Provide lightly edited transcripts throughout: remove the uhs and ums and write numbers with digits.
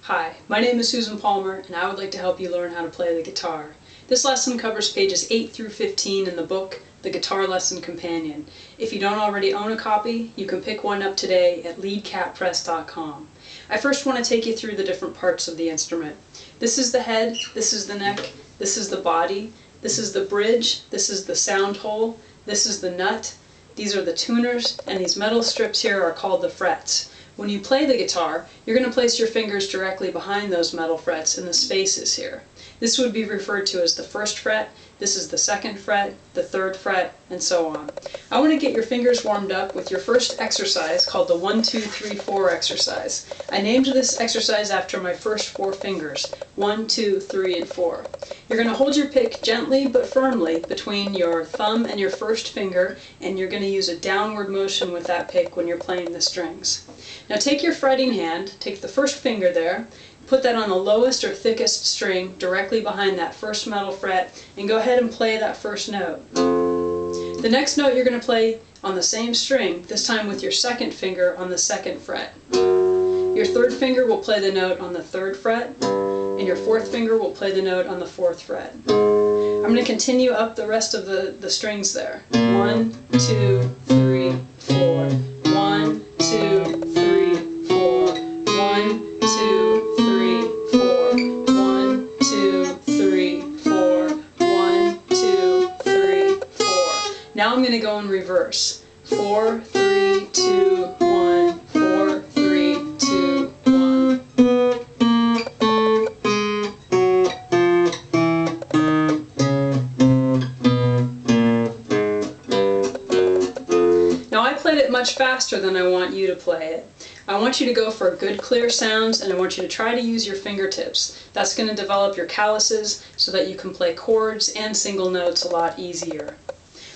Hi, my name is Susan Palmer, and I would like to help you learn how to play the guitar. This lesson covers pages 8 through 15 in the book, The Guitar Lesson Companion. If you don't already own a copy, you can pick one up today at leadcatpress.com. I first want to take you through the different parts of the instrument. This is the head, this is the neck, this is the body, this is the bridge, this is the sound hole, this is the nut, these are the tuners, and these metal strips here are called the frets. When you play the guitar, you're going to place your fingers directly behind those metal frets in the spaces here. This would be referred to as the first fret, this is the second fret, the third fret, and so on. I want to get your fingers warmed up with your first exercise called the 1, 2, 3, 4 exercise. I named this exercise after my first 4 fingers, 1, 2, 3, and 4. You're going to hold your pick gently but firmly between your thumb and your first finger, and you're going to use a downward motion with that pick when you're playing the strings. Now take your fretting hand, take the first finger there, put that on the lowest or thickest string directly behind that first metal fret, and go ahead and play that first note. The next note you're going to play on the same string, this time with your second finger on the second fret. Your third finger will play the note on the third fret, and your fourth finger will play the note on the fourth fret. I'm going to continue up the rest of the strings there. 1, 2, 3, 4. 1, 2, 3, 4. 1, 2, 3, 4. 1, 2, 3, 4. 1, 2, 3, 4. Now I'm going to go in reverse. 4, 3, 2, 1. 4, 3, 2, 1. Now I played it much faster than I want you to play it. I want you to go for good clear sounds, and I want you to try to use your fingertips. That's going to develop your calluses so that you can play chords and single notes a lot easier.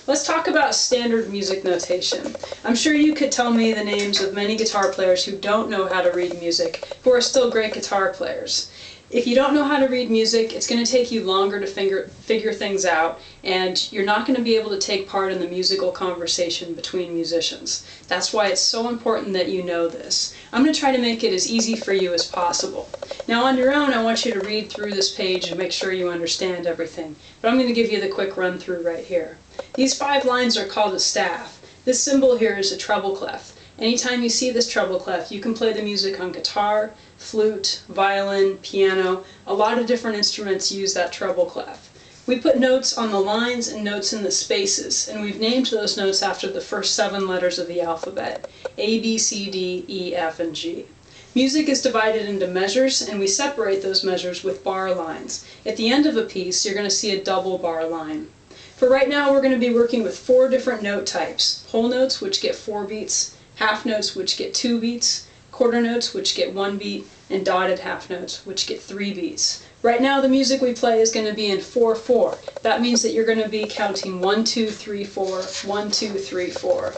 Let's talk about standard music notation. I'm sure you could tell me the names of many guitar players who don't know how to read music, who are still great guitar players. If you don't know how to read music, it's going to take you longer to figure things out, and you're not going to be able to take part in the musical conversation between musicians. That's why it's so important that you know this. I'm going to try to make it as easy for you as possible. Now on your own, I want you to read through this page and make sure you understand everything, but I'm going to give you the quick run through right here. These 5 lines are called a staff. This symbol here is a treble clef. Anytime you see this treble clef, you can play the music on guitar, flute, violin, piano. A lot of different instruments use that treble clef. We put notes on the lines and notes in the spaces, and we've named those notes after the first 7 letters of the alphabet: A, B, C, D, E, F, and G. Music is divided into measures, and we separate those measures with bar lines. At the end of a piece, you're going to see a double bar line. For right now, we're going to be working with 4 different note types: whole notes, which get 4 beats, half notes, which get 2 beats, quarter notes, which get 1 beat, and dotted half notes, which get 3 beats. Right now, the music we play is going to be in 4/4. That means that you're going to be counting 1, 2, 3, 4, 1, 2, 3, 4.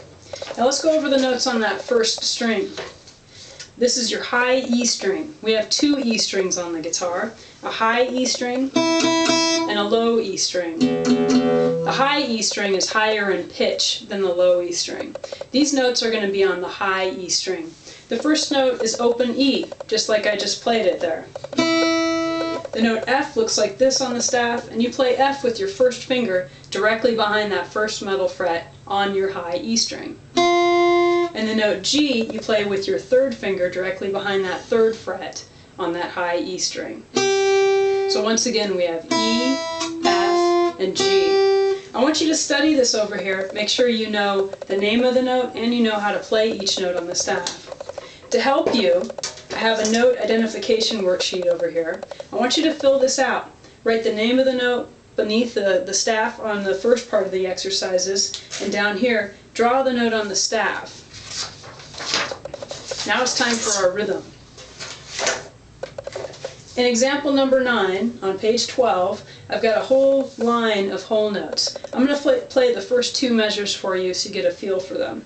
Now let's go over the notes on that first string. This is your high E string. We have 2 E strings on the guitar, a high E string and a low E string. The high E string is higher in pitch than the low E string. These notes are going to be on the high E string. The first note is open E, just like I just played it there. The note F looks like this on the staff, and you play F with your first finger directly behind that first metal fret on your high E string. And the note G you play with your third finger directly behind that third fret on that high E string. So once again we have E, F, and G. I want you to study this over here. Make sure you know the name of the note and you know how to play each note on the staff. To help you, I have a note identification worksheet over here. I want you to fill this out. Write the name of the note beneath the staff on the first part of the exercises, and down here, draw the note on the staff. Now it's time for our rhythm. In example number 9, on page 12, I've got a whole line of whole notes. I'm going to play the first 2 measures for you so you get a feel for them.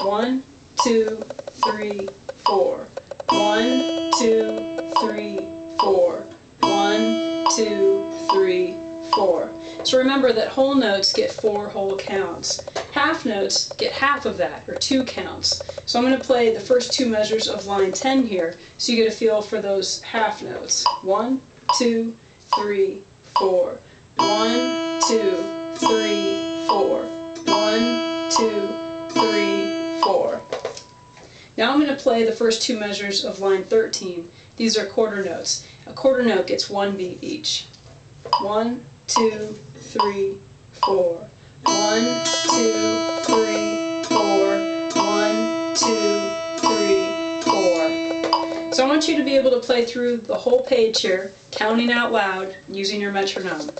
1, 2, 3, 4. 1, 2, 3, 4. 1, 2, 3, 4. So remember that whole notes get 4 whole counts. Half notes get half of that, or 2 counts. So I'm going to play the first 2 measures of line 10 here, so you get a feel for those half notes. 1, 2, 3, 4. 1, 2, 3, 4. 1, 2, 3, 4. Now I'm going to play the first 2 measures of line 13. These are quarter notes. A quarter note gets 1 beat each. 1, 2, 3, 4. 1, 2, 3, 4. 1, 2, 3, 4. So I want you to be able to play through the whole page here, counting out loud, using your metronome.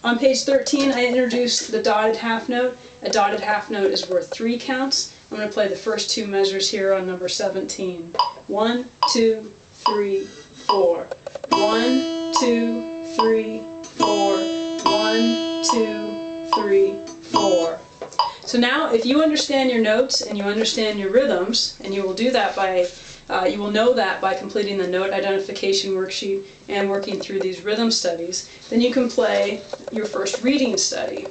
On page 13, I introduced the dotted half note. A dotted half note is worth 3 counts. I'm going to play the first 2 measures here on number 17. 1, 2, 3, 4. 1, 2, 3, 4. 1, 2, 3, 4. So now, if you understand your notes and you understand your rhythms, and you will do that by you will know that by completing the note identification worksheet and working through these rhythm studies, then you can play your first reading study.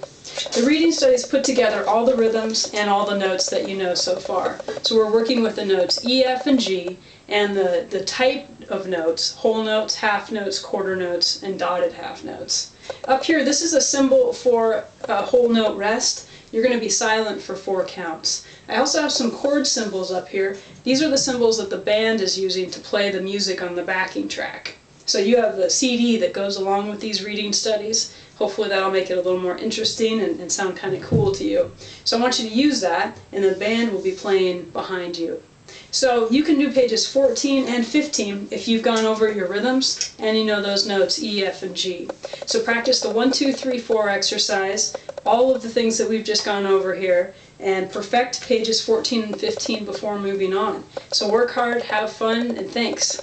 The reading studies put together all the rhythms and all the notes that you know so far. So we're working with the notes E, F, and G, and the type of notes: whole notes, half notes, quarter notes, and dotted half notes. Up here, this is a symbol for a whole note rest. You're going to be silent for 4 counts. I also have some chord symbols up here. These are the symbols that the band is using to play the music on the backing track. So you have the CD that goes along with these reading studies. Hopefully that'll make it a little more interesting and sound kind of cool to you. So I want you to use that, and the band will be playing behind you. So you can do pages 14 and 15 if you've gone over your rhythms and you know those notes E, F, and G. So practice the 1, 2, 3, 4 exercise, all of the things that we've just gone over here, and perfect pages 14 and 15 before moving on. So work hard, have fun, and thanks.